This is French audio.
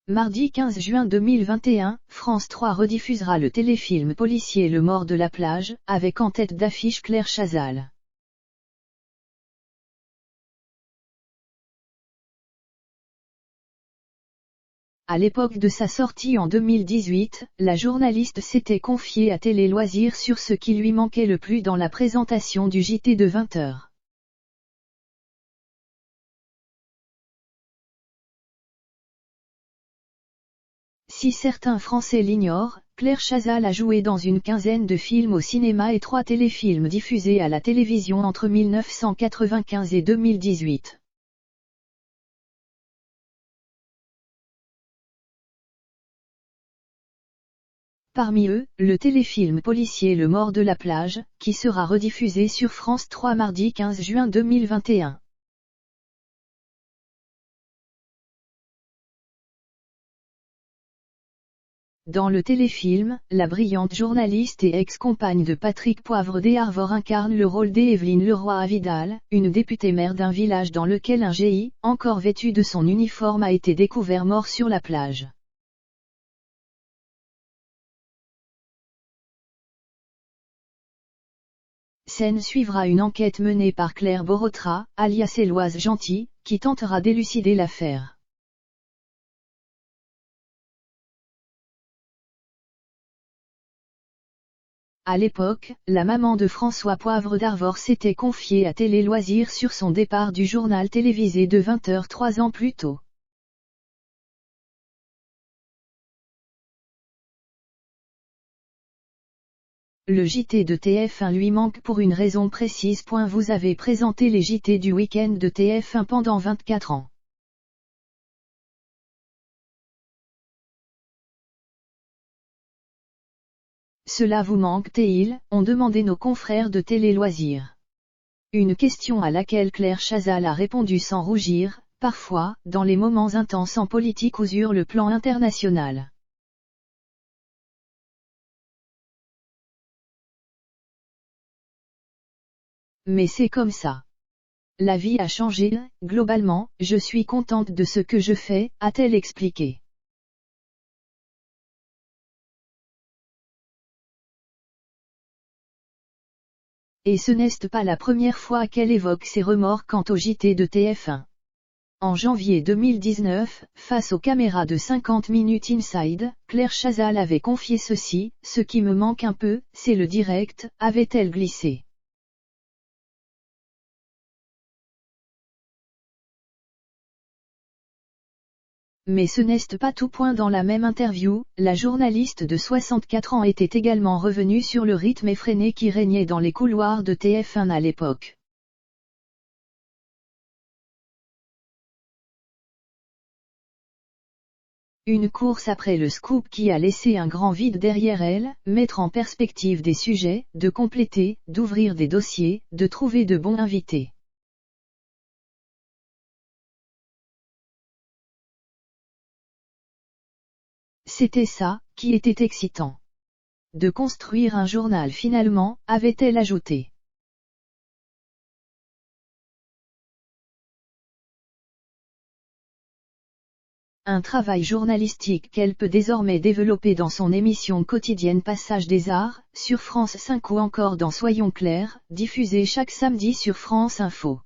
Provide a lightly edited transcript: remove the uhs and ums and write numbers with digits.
Mardi 15 juin 2021, France 3 rediffusera le téléfilm policier Le Mort de la plage, avec en tête d'affiche Claire Chazal. À l'époque de sa sortie en 2018, la journaliste s'était confiée à Télé Loisirs sur ce qui lui manquait le plus dans la présentation du JT de 20h. Si certains Français l'ignorent, Claire Chazal a joué dans une quinzaine de films au cinéma et 3 téléfilms diffusés à la télévision entre 1995 et 2018. Parmi eux, le téléfilm policier Le Mort de la plage, qui sera rediffusé sur France 3 mardi 15 juin 2021. Dans le téléfilm, la brillante journaliste et ex-compagne de Patrick Poivre d'Arvor incarne le rôle d'Evelyne Leroy-Vidal, une députée maire d'un village dans lequel un GI, encore vêtu de son uniforme, a été découvert mort sur la plage. Scène suivra une enquête menée par Claire Borotra, alias Éloise Gentil, qui tentera d'élucider l'affaire. À l'époque, la maman de François Poivre d'Arvor s'était confiée à Télé Loisirs sur son départ du journal télévisé de 20h 3 ans plus tôt. Le JT de TF1 lui manque pour une raison précise. Vous avez présenté les JT du week-end de TF1 pendant 24 ans. Cela vous manque-t-il, ont demandé nos confrères de Télé Loisirs. Une question à laquelle Claire Chazal a répondu sans rougir, parfois, dans les moments intenses en politique ou sur le plan international. Mais c'est comme ça. La vie a changé, globalement, je suis contente de ce que je fais, a-t-elle expliqué. Et ce n'est pas la première fois qu'elle évoque ses remords quant au JT de TF1. En janvier 2019, face aux caméras de 50 minutes Inside, Claire Chazal avait confié ceci: « Ce qui me manque un peu, c'est le direct », avait-elle glissé. Mais ce n'est pas tout. Dans la même interview, la journaliste de 64 ans était également revenue sur le rythme effréné qui régnait dans les couloirs de TF1 à l'époque. Une course après le scoop qui a laissé un grand vide derrière elle, mettre en perspective des sujets, de compléter, d'ouvrir des dossiers, de trouver de bons invités. C'était ça, qui était excitant. De construire un journal finalement, avait-elle ajouté. Un travail journalistique qu'elle peut désormais développer dans son émission quotidienne Passage des Arts, sur France 5 ou encore dans Soyons clairs, diffusée chaque samedi sur France Info.